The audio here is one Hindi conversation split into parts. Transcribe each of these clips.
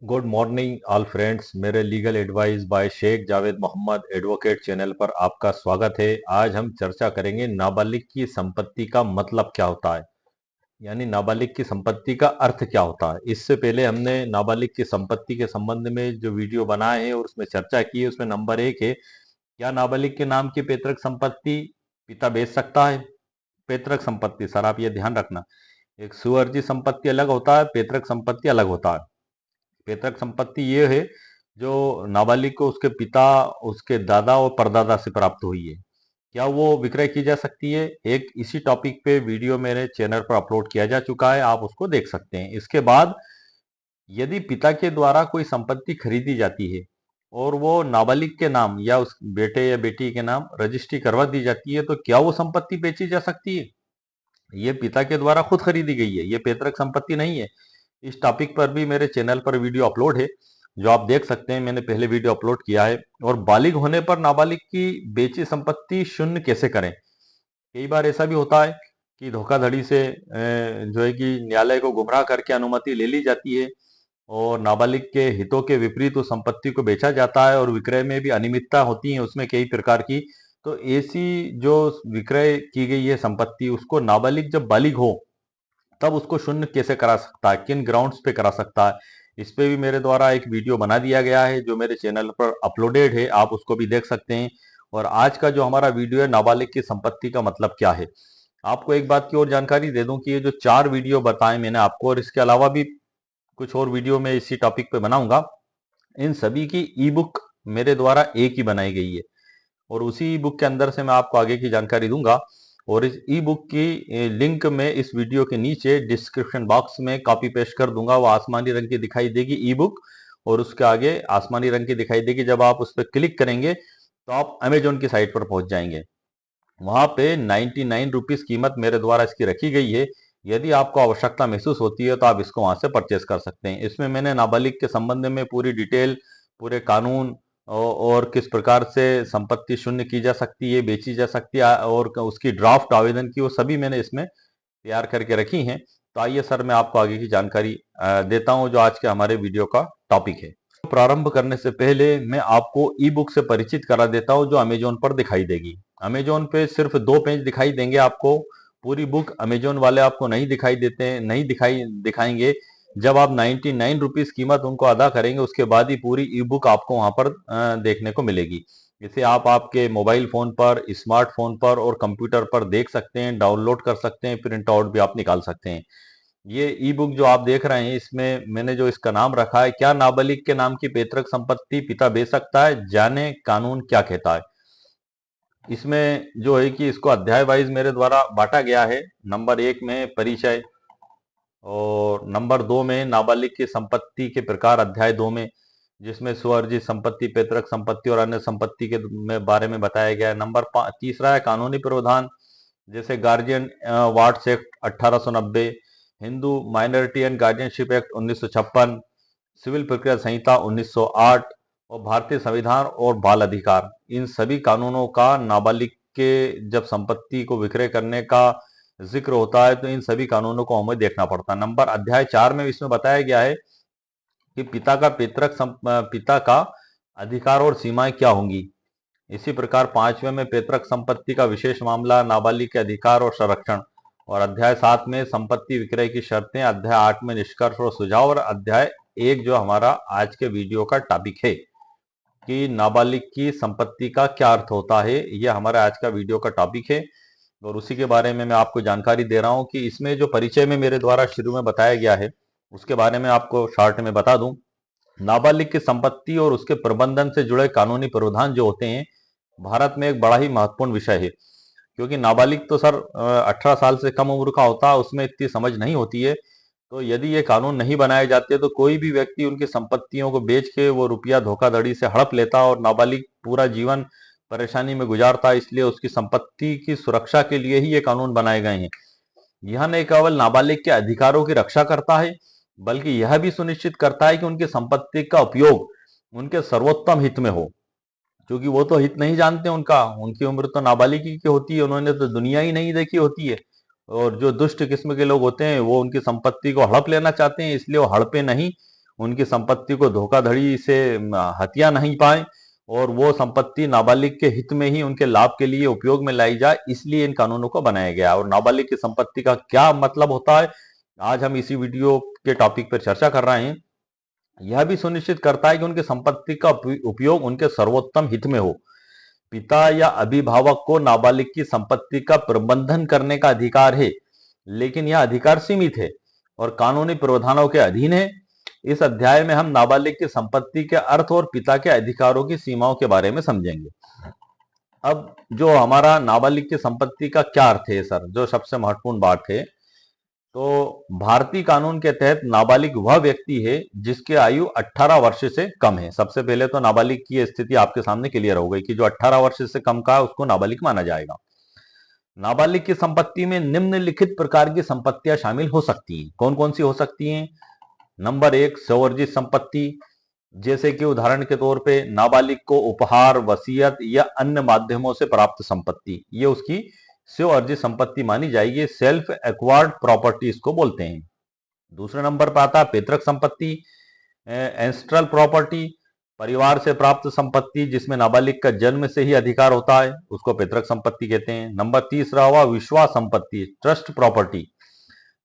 Good morning all friends. मेरे legal advice by Shaikh Javed Mohammad advocate channel पर आपका स्वागत है। आज हम चर्चा करेंगे नाबालिग की संपत्ति का मतलब क्या होता है, यानी नाबालिग की संपत्ति का अर्थ क्या होता है। इससे पहले हमने नाबालिग की संपत्ति के संबंध में जो वीडियो बनाए हैं और उसमें चर्चा की है, उसमें नंबर 1 है, क्या नाबालिग के नाम की पैतृक संपत्ति पिता बेच सकता है। पैतृक संपत्ति, सर आप ये ध्यान रखना, एक सुअर्जी संपत्ति अलग होता है, पैतृक संपत्ति अलग होता है। पैतृक संपत्ति ये है जो नाबालिग को उसके पिता, उसके दादा और परदादा से प्राप्त हुई है। क्या वो विक्रय की जा सकती है? एक इसी टॉपिक पे वीडियो मेरे चैनल पर अपलोड किया जा चुका है, आप उसको देख सकते हैं। इसके बाद यदि पिता के द्वारा कोई संपत्ति खरीदी जाती है और वो नाबालिग के नाम या उस बेटे या बेटी के नाम रजिस्ट्री करवा दी जाती है, तो क्या वो संपत्ति बेची जा सकती है? ये पिता के द्वारा खुद खरीदी गई है, ये पैतृक संपत्ति नहीं है। इस टॉपिक पर भी मेरे चैनल पर वीडियो अपलोड है, जो आप देख सकते हैं। मैंने पहले वीडियो अपलोड किया है। और बालिग होने पर नाबालिग की बेची संपत्ति शून्य कैसे करें? कई बार ऐसा भी होता है कि धोखाधड़ी से जो है कि न्यायालय को गुमराह करके अनुमति ले ली जाती है और नाबालिग के हितों के विपरीत उस संपत्ति को बेचा जाता है और विक्रय में भी अनियमितता होती है उसमें कई प्रकार की। तो ऐसी जो विक्रय की गई है संपत्ति, उसको नाबालिग जब बालिग हो तब उसको शून्य कैसे करा सकता है, किन ग्राउंड्स पे करा सकता है, इस पे भी मेरे द्वारा एक वीडियो बना दिया गया है जो मेरे चैनल पर अपलोडेड है, आप उसको भी देख सकते हैं। और आज का जो हमारा वीडियो है, नाबालिग की संपत्ति का मतलब क्या है, आपको एक बात की और जानकारी दे दूं कि ये जो 4 वीडियो बताए मैंने आपको, और इसके अलावा भी कुछ और वीडियो में इसी टॉपिक पे बनाऊंगा, इन सभी की ई बुक मेरे द्वारा एक ही बनाई गई है और उसी ई बुक के अंदर से मैं आपको आगे की जानकारी दूंगा। और इस ई बुक की लिंक में इस वीडियो के नीचे डिस्क्रिप्शन बॉक्स में कॉपी पेस्ट कर दूंगा। वो आसमानी रंग की दिखाई देगी ई बुक, और उसके आगे आसमानी रंग की दिखाई देगी। जब आप उस पर क्लिक करेंगे तो आप अमेजोन की साइट पर पहुंच जाएंगे। वहां पे 99 रुपीज कीमत मेरे द्वारा इसकी रखी गई है। यदि आपको आवश्यकता महसूस होती है तो आप इसको वहां से परचेस कर सकते हैं। इसमें मैंने नाबालिग के संबंध में पूरी डिटेल, पूरे कानून और किस प्रकार से संपत्ति शून्य की जा सकती है, बेची जा सकती है, और उसकी ड्राफ्ट आवेदन की, वो सभी मैंने इसमें तैयार करके रखी हैं। तो आइए सर, मैं आपको आगे की जानकारी देता हूं जो आज के हमारे वीडियो का टॉपिक है। प्रारंभ करने से पहले मैं आपको ई बुक से परिचित करा देता हूं जो अमेजोन पर दिखाई देगी। अमेजोन पे सिर्फ 2 पेज दिखाई देंगे आपको, पूरी बुक अमेजोन वाले आपको नहीं दिखाई देते हैं, नहीं दिखाएंगे। जब आप 99 रुपीज कीमत उनको अदा करेंगे, उसके बाद ही पूरी ई बुक आपको वहां पर देखने को मिलेगी। इसे आप आपके मोबाइल फोन पर, स्मार्टफोन पर और कंप्यूटर पर देख सकते हैं, डाउनलोड कर सकते हैं, प्रिंट आउट भी आप निकाल सकते हैं। ये ई बुक जो आप देख रहे हैं, इसमें मैंने जो इसका नाम रखा है, क्या नाबालिग के नाम की पैतृक संपत्ति पिता बेच सकता है, जाने कानून क्या कहता है। इसमें जो है कि इसको अध्याय वाइज मेरे द्वारा बांटा गया है। नंबर 1 में परिचय, और नंबर 2 में नाबालिग की संपत्ति के प्रकार, अध्याय 2 में, जिसमें स्वअर्जित संपत्ति, पैतृक संपत्ति और अन्य संपत्ति के बारे में बताया गया है। नंबर 3 है कानूनी प्रावधान, जैसे guardian wards act 1890, Hindu minority and guardianship act 1956, civil प्रक्रिया संहिता 1908 और भारतीय संविधान और बाल अधिकार। इन सभी कानूनों का नाबालिग के जब संपत्ति को विक्रय करने का जिक्र होता है तो इन सभी कानूनों को हमें देखना पड़ता है। नंबर अध्याय 4 में इसमें बताया गया है कि पिता का अधिकार और सीमाएं क्या होंगी। इसी प्रकार 5वें में पैतृक संपत्ति का विशेष मामला, नाबालिग के अधिकार और संरक्षण, और अध्याय 7 में संपत्ति विक्रय की शर्तें, अध्याय 8 में निष्कर्ष और सुझाव, और अध्याय 1 जो हमारा आज के वीडियो का टॉपिक है कि नाबालिग की संपत्ति का क्या अर्थ होता है, यह हमारा आज का वीडियो का टॉपिक है। और उसी के बारे में मैं आपको जानकारी दे रहा हूं कि इसमें जो परिचय में मेरे द्वारा शुरू में बताया गया है, उसके बारे में आपको शॉर्ट में बता दूं। नाबालिग की संपत्ति और उसके प्रबंधन से जुड़े कानूनी प्रावधान जो होते हैं, भारत में एक बड़ा ही महत्वपूर्ण विषय है। क्योंकि नाबालिग तो सर 18 साल से कम उम्र का होता है, उसमें इतनी समझ नहीं होती है। तो यदि ये कानून नहीं बनाए जाते तो कोई भी व्यक्ति उनकी संपत्तियों को बेच के वो रुपया धोखाधड़ी से हड़प लेता और नाबालिग पूरा जीवन परेशानी में गुजारता। इसलिए उसकी संपत्ति की सुरक्षा के लिए ही ये कानून बनाए गए हैं। यह न केवल नाबालिग के अधिकारों की रक्षा करता है, बल्कि यह भी सुनिश्चित करता है कि उनकी संपत्ति का उपयोग उनके सर्वोत्तम हित में हो। क्योंकि वो तो हित नहीं जानते उनका, उनकी उम्र तो नाबालिग की होती है, उन्होंने तो दुनिया ही नहीं देखी होती है। और जो दुष्ट किस्म के लोग होते हैं वो उनकी संपत्ति को हड़प लेना चाहते हैं, इसलिए वो हड़पे नहीं, उनकी संपत्ति को धोखाधड़ी से हत्या नहीं पाए और वो संपत्ति नाबालिग के हित में ही उनके लाभ के लिए उपयोग में लाई जाए, इसलिए इन कानूनों को बनाया गया। और नाबालिग की संपत्ति का क्या मतलब होता है, आज हम इसी वीडियो के टॉपिक पर चर्चा कर रहे हैं। यह भी सुनिश्चित करता है कि उनकी संपत्ति का उपयोग उनके सर्वोत्तम हित में हो। पिता या अभिभावक को नाबालिग की संपत्ति का प्रबंधन करने का अधिकार है, लेकिन यह अधिकार सीमित है और कानूनी प्रावधानों के अधीन है। इस अध्याय में हम नाबालिग की संपत्ति के अर्थ और पिता के अधिकारों की सीमाओं के बारे में समझेंगे। अब जो हमारा नाबालिग की संपत्ति का क्या अर्थ है सर, जो सबसे महत्वपूर्ण बात है, तो भारतीय कानून के तहत नाबालिग वह व्यक्ति है जिसकी आयु 18 वर्ष से कम है। सबसे पहले तो नाबालिग की स्थिति आपके सामने क्लियर हो गई कि जो 18 वर्ष से कम का है उसको नाबालिग माना जाएगा। नाबालिग की संपत्ति में निम्नलिखित प्रकार की संपत्तियां शामिल हो सकती हैं। कौन कौन सी हो सकती हैं? नंबर 1, स्ववर्जित संपत्ति, जैसे कि उदाहरण के तौर पे नाबालिग को उपहार, वसीयत या अन्य माध्यमों से प्राप्त संपत्ति, ये उसकी स्व अर्जित संपत्ति मानी जाएगी। सेल्फ एक्वायर्ड प्रॉपर्टी इसको बोलते हैं। दूसरे नंबर पर आता है पैतृक संपत्ति, एंसेस्ट्रल प्रॉपर्टी, परिवार से प्राप्त संपत्ति जिसमें नाबालिग का जन्म से ही अधिकार होता है, उसको पैतृक संपत्ति कहते हैं। नंबर तीसरा हुआ विश्वास संपत्ति, ट्रस्ट प्रॉपर्टी,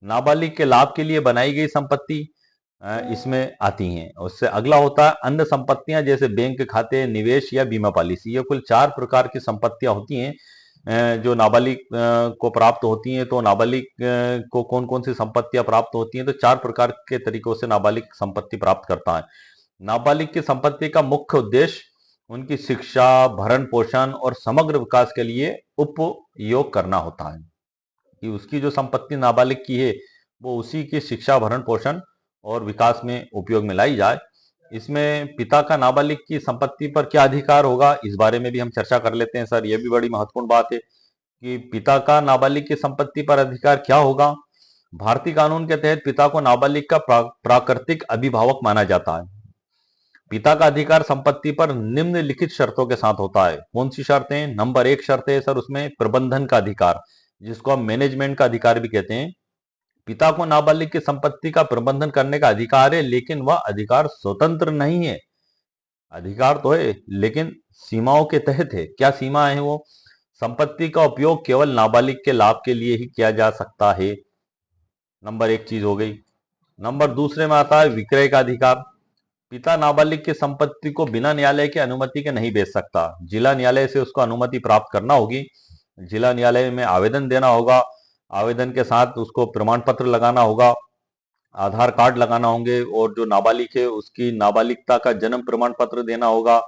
नाबालिग के लाभ के लिए बनाई गई संपत्ति इसमें आती हैं। उससे अगला होता है अन्य संपत्तियां, जैसे बैंक खाते, निवेश या बीमा पॉलिसी। ये कुल 4 प्रकार की संपत्तियां होती हैं जो नाबालिग को प्राप्त होती हैं। तो नाबालिग को कौन कौन सी संपत्तियां प्राप्त होती हैं, तो 4 प्रकार के तरीकों से नाबालिग संपत्ति प्राप्त करता है। नाबालिग की संपत्ति का मुख्य उद्देश्य उनकी शिक्षा, भरण पोषण और समग्र विकास के लिए उपयोग करना होता है, कि उसकी जो संपत्ति नाबालिग की है वो उसी की शिक्षा, भरण पोषण और विकास में उपयोग में लाई जाए। इसमें पिता का नाबालिग की संपत्ति पर क्या अधिकार होगा, इस बारे में भी हम चर्चा कर लेते हैं सर। यह भी बड़ी महत्वपूर्ण बात है कि पिता का नाबालिग की संपत्ति पर अधिकार क्या होगा। भारतीय कानून के तहत पिता को नाबालिग का प्राकृतिक अभिभावक माना जाता है। पिता का अधिकार संपत्ति पर निम्नलिखित शर्तों के साथ होता है। कौन सी शर्तें? नंबर 1 शर्त है सर उसमें प्रबंधन का अधिकार, जिसको हम मैनेजमेंट का अधिकार भी कहते हैं। पिता को नाबालिग की संपत्ति का प्रबंधन करने का अधिकार है, लेकिन वह अधिकार स्वतंत्र नहीं है। अधिकार तो है लेकिन सीमाओं के तहत है। क्या सीमा है वो? संपत्ति का उपयोग केवल नाबालिग के लाभ के लिए ही किया जा सकता है। नंबर 1 चीज हो गई। नंबर दूसरे में आता है विक्रय का अधिकार। पिता नाबालिग की संपत्ति को बिना न्यायालय की अनुमति के नहीं बेच सकता। जिला न्यायालय से उसको अनुमति प्राप्त करना होगी। जिला न्यायालय में आवेदन देना होगा, आवेदन के साथ उसको प्रमाण पत्र लगाना होगा, आधार कार्ड लगाना होंगे, और जो नाबालिग है उसकी नाबालिगता का जन्म प्रमाण पत्र देना होगा,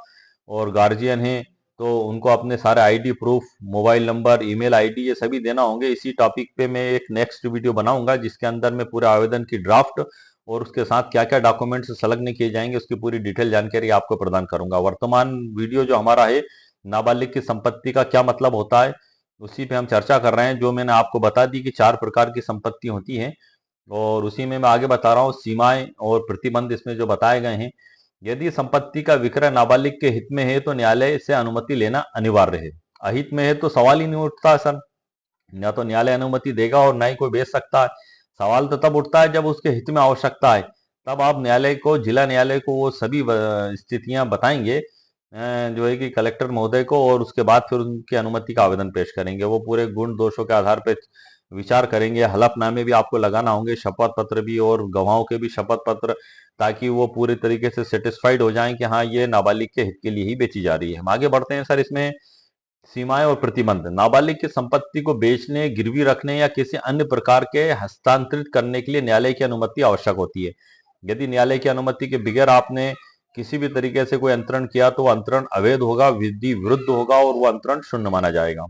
और गार्जियन है तो उनको अपने सारे ID proof, mobile number, email ID ये सभी देना होंगे। इसी टॉपिक पे मैं एक नेक्स्ट वीडियो बनाऊंगा जिसके अंदर मैं पूरे आवेदन की ड्राफ्ट और उसके साथ क्या क्या डॉक्यूमेंट्स संलग्न किए जाएंगे उसकी पूरी डिटेल जानकारी आपको प्रदान करूंगा। वर्तमान वीडियो जो हमारा है नाबालिग की संपत्ति का क्या मतलब होता है उसी पे हम चर्चा कर रहे हैं। जो मैंने आपको बता दी कि 4 प्रकार की संपत्ति होती हैं, और उसी में मैं आगे बता रहा हूँ सीमाएं और प्रतिबंध इसमें जो बताए गए हैं। यदि संपत्ति का विक्रय नाबालिग के हित में है तो न्यायालय से अनुमति लेना अनिवार्य है। अहित में है तो सवाल ही नहीं उठता सर, ना तो न्यायालय अनुमति देगा और ना ही कोई बेच सकता है। सवाल तो तब उठता है जब उसके हित में आवश्यकता है, तब आप न्यायालय को, जिला न्यायालय को वो सभी स्थितियां बताएंगे जो है कि कलेक्टर महोदय को, और उसके बाद फिर उनकी अनुमति का आवेदन पेश करेंगे। वो पूरे गुण दोषों के आधार पर विचार करेंगे। हलफनामे भी आपको लगाना होंगे, शपथ पत्र भी, और गवाहों के भी शपथ पत्र, ताकि वो पूरे तरीके से सेटिस्फाइड हो जाएं कि हाँ ये नाबालिग के हित के लिए ही बेची जा रही है। हम आगे बढ़ते हैं सर। इसमें सीमाएं और प्रतिबंध। नाबालिग की संपत्ति को बेचने, गिरवी रखने या किसी अन्य प्रकार के हस्तांतरित करने के लिए न्यायालय की अनुमति आवश्यक होती है। यदि न्यायालय की अनुमति के बगैर आपने किसी भी तरीके से कोई अंतरण किया तो अंतरण अवैध होगा, विधि विरुद्ध होगा, और वो अंतरण शून्य माना जाएगा।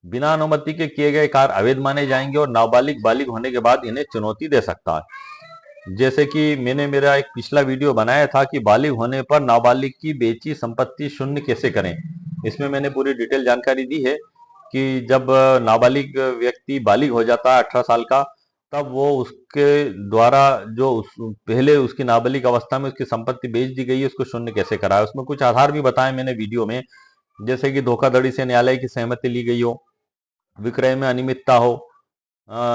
बिना अनुमति के किए गए कार्य अवैध माने जाएंगे, और नाबालिग बालिग होने के बाद इन्हें चुनौती दे सकता है। जैसे कि मैंने मेरा एक पिछला वीडियो बनाया था कि बालिग होने पर नाबालिग की बेची संपत्ति शून्य कैसे करें। इसमें मैंने पूरी डिटेल जानकारी दी है कि जब नाबालिग व्यक्ति बालिग हो जाता है 18 साल का, तब वो उसके द्वारा जो पहले उसकी नाबालिग अवस्था में उसकी संपत्ति बेच दी गई है उसको शून्य कैसे कराए। उसमें कुछ आधार भी बताए मैंने वीडियो में, जैसे कि धोखाधड़ी से न्यायालय की सहमति ली गई हो, विक्रय में अनियमितता हो,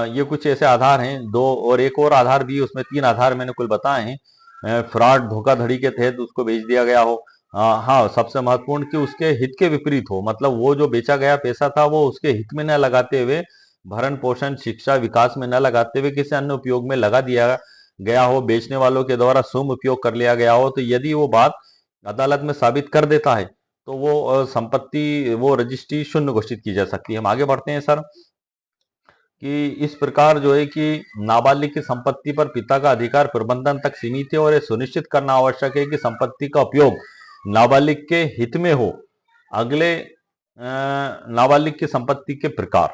ये कुछ ऐसे आधार हैं। दो और एक और आधार भी, उसमें 3 आधार मैंने कुल बताए हैं। फ्रॉड धोखाधड़ी के तहत उसको बेच दिया गया हो। हाँ, सबसे महत्वपूर्ण कि उसके हित के विपरीत हो, मतलब वो जो बेचा गया पैसा था वो उसके हित में न लगाते हुए, भरण पोषण शिक्षा विकास में न लगाते हुए किसी अन्य उपयोग में लगा दिया गया हो, बेचने वालों के द्वारा सुम उपयोग कर लिया गया हो। तो यदि वो बात अदालत में साबित कर देता है तो वो संपत्ति, वो रजिस्ट्री शून्य घोषित की जा सकती है। हम आगे बढ़ते हैं सर, कि इस प्रकार जो है कि नाबालिग की संपत्ति पर पिता का अधिकार प्रबंधन तक सीमित है और ये सुनिश्चित करना आवश्यक है कि संपत्ति का उपयोग नाबालिग के हित में हो। अगले नाबालिग की संपत्ति के प्रकार।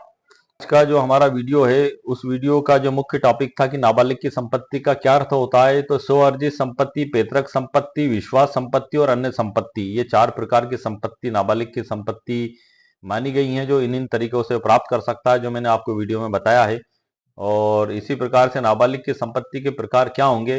आज का जो हमारा वीडियो है, उस वीडियो का जो मुख्य टॉपिक था कि नाबालिग की संपत्ति का क्या अर्थ होता है, तो स्व अर्जित संपत्ति, पैतृक संपत्ति, विश्वास संपत्ति और अन्य संपत्ति, ये 4 प्रकार की संपत्ति नाबालिग की संपत्ति मानी गई हैं, जो इन तरीकों से प्राप्त कर सकता है, जो मैंने आपको वीडियो में बताया है। और इसी प्रकार से नाबालिग की संपत्ति के प्रकार क्या होंगे,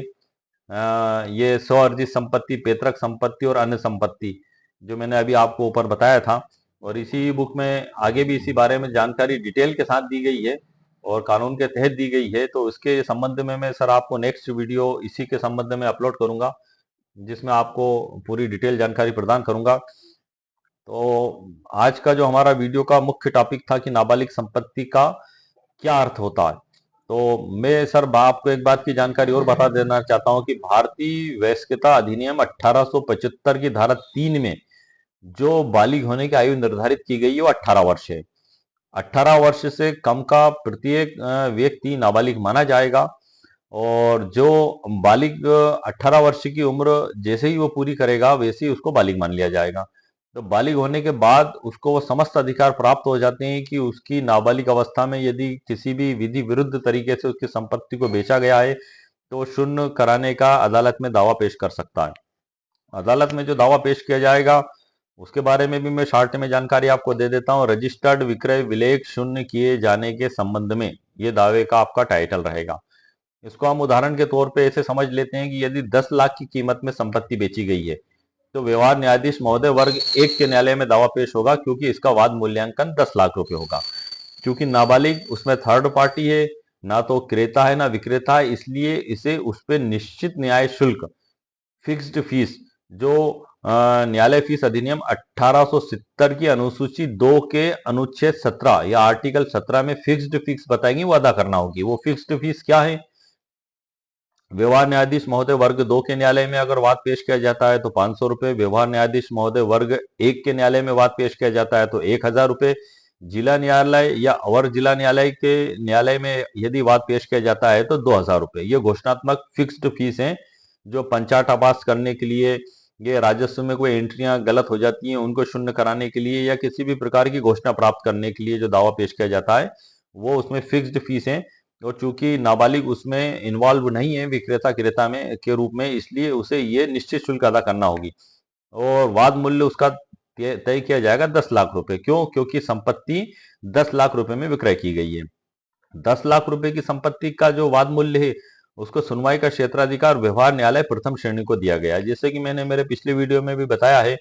ये स्व अर्जित संपत्ति, पैतृक संपत्ति और अन्य संपत्ति, जो मैंने अभी आपको ऊपर बताया था। और इसी बुक में आगे भी इसी बारे में जानकारी डिटेल के साथ दी गई है और कानून के तहत दी गई है। तो इसके संबंध में मैं सर आपको नेक्स्ट वीडियो इसी के संबंध में अपलोड करूंगा, जिसमें आपको पूरी डिटेल जानकारी प्रदान करूंगा। तो आज का जो हमारा वीडियो का मुख्य टॉपिक था कि नाबालिग संपत्ति का क्या अर्थ होता है। तो मैं सर आपको एक बात की जानकारी और बता देना चाहता हूं कि भारतीय वयस्कता अधिनियम 1875 की धारा 3 में जो बालिग होने की आयु निर्धारित की गई है वो 18 वर्ष है। 18 वर्ष से कम का प्रत्येक व्यक्ति नाबालिग माना जाएगा। और जो बालिग 18 वर्ष की उम्र जैसे ही वो पूरी करेगा वैसे ही उसको बालिग मान लिया जाएगा। तो बालिग होने के बाद उसको वो समस्त अधिकार प्राप्त हो जाते हैं कि उसकी नाबालिग अवस्था में यदि किसी भी विधि विरुद्ध तरीके से उसकी संपत्ति को बेचा गया है तो शून्य कराने का अदालत में दावा पेश कर सकता है। अदालत में जो दावा पेश किया जाएगा उसके बारे में भी मैं शॉर्ट में जानकारी आपको दे देता हूँ। रजिस्टर्ड विक्रय विलेख शून्य किए जाने के संबंध में ये दावे का आपका टाइटल रहेगा। इसको हम उदाहरण के तौर पे ऐसे समझ लेते हैं कि यदि 10 लाख की कीमत में संपत्ति बेची गई है तो व्यवहार न्यायाधीश महोदय वर्ग 1 के न्यायालय में दावा पेश होगा, क्योंकि इसका वाद मूल्यांकन 10 लाख रुपए होगा। क्योंकि नाबालिग उसमें थर्ड पार्टी है, ना तो क्रेता है ना विक्रेता है, इसलिए इसे उस पर निश्चित न्याय शुल्क, फिक्स्ड फीस, जो न्यायालय फीस अधिनियम 1870 की अनुसूची 2 के अनुच्छेद 17 या आर्टिकल 17 में फिक्स्ड फीस बताएंगी, वो अदा करना होगी। वो फिक्स्ड फीस क्या है? व्यवहार न्यायाधीश महोदय वर्ग 2 के न्यायालय में अगर वाद पेश किया जाता है तो 500 रुपए, व्यवहार न्यायाधीश महोदय वर्ग 1 के न्यायालय में वाद पेश किया जाता है तो 1000 रुपए, जिला न्यायालय या अवर जिला न्यायालय के न्यायालय में यदि वाद पेश किया जाता है तो 2000 रुपए। ये घोषणात्मक फिक्स्ड फीस है, जो पंचायत आवास करने के लिए, ये राजस्व में कोई एंट्रियां गलत हो जाती हैं उनको शून्य कराने के लिए, या किसी भी प्रकार की घोषणा प्राप्त करने के लिए जो दावा पेश किया जाता है वो उसमें फिक्स्ड फीस है। और चूंकि नाबालिग उसमें इन्वॉल्व नहीं है विक्रेता क्रेता में के रूप में, इसलिए उसे ये निश्चित शुल्क अदा करना होगी। और वाद मूल्य उसका तय किया जाएगा 10 लाख रुपए। क्यों? क्योंकि संपत्ति 10 लाख रुपए में विक्रय की गई है। 10 लाख रुपए की संपत्ति का जो वाद मूल्य है उसको सुनवाई का क्षेत्राधिकार व्यवहार न्यायालय प्रथम श्रेणी को दिया गया है। जैसे कि मैंने मेरे पिछले वीडियो में भी बताया है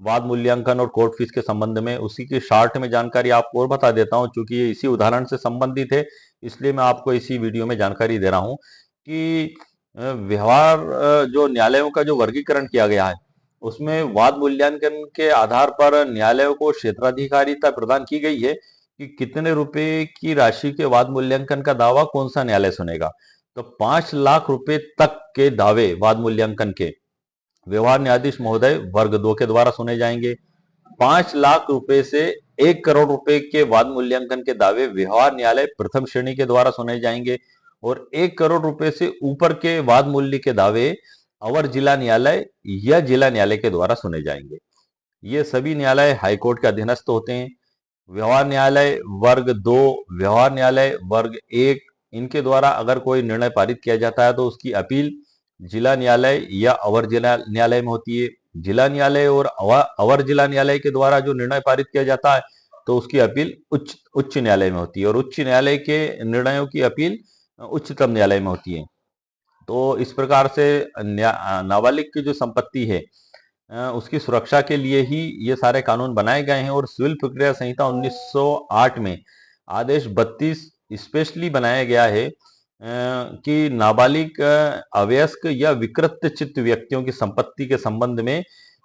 वाद मूल्यांकन और कोर्ट फीस के संबंध में, उसी की शॉर्ट में जानकारी आपको और बता देता हूं। चूंकि ये इसी उदाहरण से संबंधित है इसलिए मैं आपको इसी वीडियो में जानकारी दे रहा हूं कि व्यवहार जो न्यायालयों का जो वर्गीकरण किया गया है उसमें वाद मूल्यांकन के आधार पर न्यायालयों को क्षेत्राधिकारिता प्रदान की गई है कि कितने रुपए की राशि के वाद मूल्यांकन का दावा कौन सा न्यायालय सुनेगा। तो 5 लाख रुपए तक के दावे वाद मूल्यांकन के व्यवहार न्यायाधीश महोदय वर्ग 2 के द्वारा सुने जाएंगे। 5 लाख रुपए से 1 करोड़ रुपए के वाद मूल्यांकन के दावे व्यवहार न्यायालय प्रथम श्रेणी के द्वारा सुने जाएंगे। और 1 करोड़ रुपए से ऊपर के वाद मूल्य के दावे अवर जिला न्यायालय या जिला न्यायालय के द्वारा सुने जाएंगे। ये सभी न्यायालय हाईकोर्ट के अधीनस्थ होते हैं। व्यवहार न्यायालय वर्ग 2, व्यवहार न्यायालय वर्ग 1, इनके द्वारा अगर कोई निर्णय पारित किया जाता है तो उसकी अपील जिला न्यायालय या अवर जिला न्यायालय में होती है। जिला न्यायालय और अवर जिला न्यायालय के द्वारा जो निर्णय पारित किया जाता है तो उसकी अपील उच्च न्यायालय में होती है, और उच्च न्यायालय के निर्णयों की अपील उच्चतम न्यायालय में होती है। तो इस प्रकार से नाबालिग की जो संपत्ति है उसकी सुरक्षा के लिए ही ये सारे कानून बनाए गए हैं। और सिविल प्रक्रिया संहिता 1908 में आदेश 32 स्पेशली बनाया गया है कि नाबालिग अवयस्क या विकृत चित्त व्यक्तियों की संपत्ति के संबंध में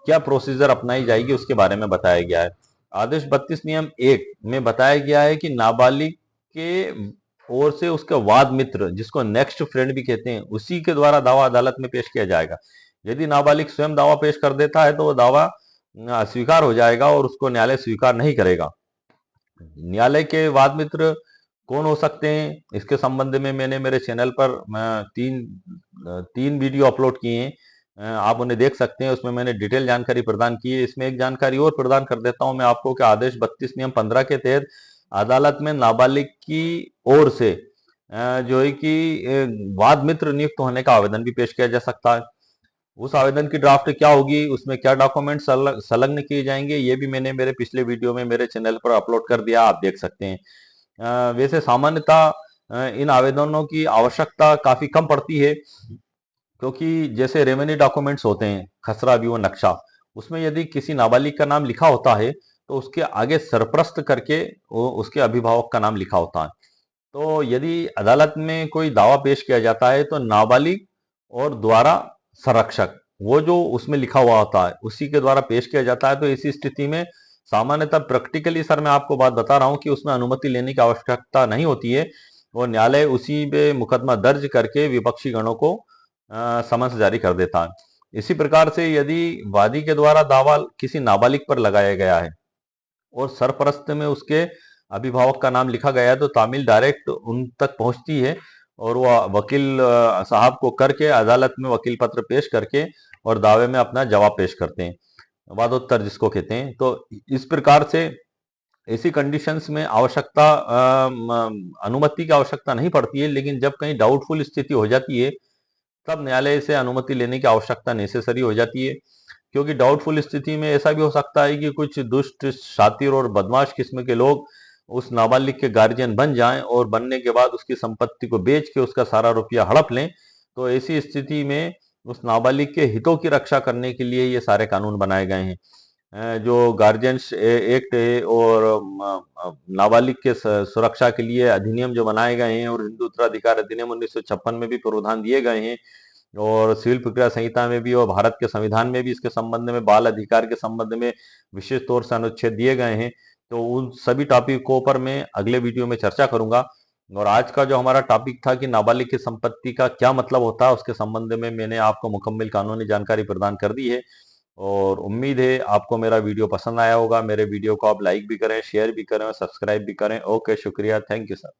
क्या प्रोसीजर अपनाई जाएगी उसके बारे में बताया गया है। आदेश 32 नियम 1 में बताया गया है कि नाबालिग के ओर से उसका वाद मित्र, जिसको नेक्स्ट फ्रेंड भी कहते हैं, उसी के द्वारा दावा अदालत में पेश किया जाएगा। यदि नाबालिग स्वयं दावा पेश कर देता है तो वो दावा अस्वीकार हो जाएगा और उसको न्यायालय स्वीकार नहीं करेगा। न्यायालय के वाद मित्र कौन हो सकते हैं, इसके संबंध में मैंने मेरे चैनल पर तीन वीडियो अपलोड किए हैं। आप उन्हें देख सकते हैं, उसमें मैंने डिटेल जानकारी प्रदान की है। इसमें एक जानकारी और प्रदान कर देता हूं मैं आपको कि आदेश 32 नियम 15 के तहत अदालत में नाबालिग की ओर से जो है कि वाद मित्र नियुक्त होने का आवेदन भी पेश किया जा सकता है। उस आवेदन की ड्राफ्ट क्या होगी, उसमें क्या डॉक्यूमेंट संलग्न किए जाएंगे, ये भी मैंने मेरे पिछले वीडियो में मेरे चैनल पर अपलोड कर दिया, आप देख सकते हैं। वैसे सामान्यतः इन आवेदनों की आवश्यकता काफी कम पड़ती है, क्योंकि जैसे रेवेन्यू डॉक्यूमेंट्स होते हैं, खसरा व्यू नक्शा, उसमें यदि किसी नाबालिग का नाम लिखा होता है तो उसके आगे सरप्रस्त करके उसके अभिभावक का नाम लिखा होता है। तो यदि अदालत में कोई दावा पेश किया जाता है तो नाबालिग और द्वारा संरक्षक, वो जो उसमें लिखा हुआ होता है उसी के द्वारा पेश किया जाता है। तो इसी स्थिति में सामान्यतः प्रैक्टिकली सर मैं आपको बात बता रहा हूं कि उसमें अनुमति लेने की आवश्यकता नहीं होती है, और न्यायालय उसी पे मुकदमा दर्ज करके विपक्षी गणों को समन्स जारी कर देता है। इसी प्रकार से यदि वादी के द्वारा दावा किसी नाबालिग पर लगाया गया है और सरपरस्त में उसके अभिभावक का नाम लिखा गया है तो तामील डायरेक्ट उन तक पहुंचती है और वो वकील साहब को करके अदालत में वकील पत्र पेश करके और दावे में अपना जवाब पेश करते हैं, वादोत्तर जिसको कहते हैं। तो इस प्रकार से ऐसी कंडीशंस में अनुमति की आवश्यकता नहीं पड़ती है, लेकिन जब कहीं डाउटफुल स्थिति हो जाती है तब न्यायालय से अनुमति लेने की आवश्यकता नेसेसरी हो जाती है। क्योंकि डाउटफुल स्थिति में ऐसा भी हो सकता है कि कुछ दुष्ट, शातिर और बदमाश किस्म के लोग उस नाबालिग के गार्जियन बन जाएं और बनने के बाद उसकी संपत्ति को बेच के उसका सारा रुपया हड़प लें। तो ऐसी स्थिति में उस नाबालिग के हितों की रक्षा करने के लिए ये सारे कानून बनाए गए हैं। जो गार्जियंस एक्ट है और नाबालिग के सुरक्षा के लिए अधिनियम जो बनाए गए हैं और हिंदू उत्तराधिकार अधिनियम 1956 में भी प्रावधान दिए गए हैं, और सिविल प्रक्रिया संहिता में भी और भारत के संविधान में भी इसके संबंध में बाल अधिकार के संबंध में विशेष तौर से अनुच्छेद दिए गए हैं। तो उन सभी टॉपिकों पर मैं अगले वीडियो में चर्चा करूंगा। और आज का जो हमारा टॉपिक था कि नाबालिग की संपत्ति का क्या मतलब होता है, उसके संबंध में मैंने आपको मुकम्मल कानूनी जानकारी प्रदान कर दी है। और उम्मीद है आपको मेरा वीडियो पसंद आया होगा। मेरे वीडियो को आप लाइक भी करें, शेयर भी करें और सब्सक्राइब भी करें। ओके, शुक्रिया, थैंक यू सर।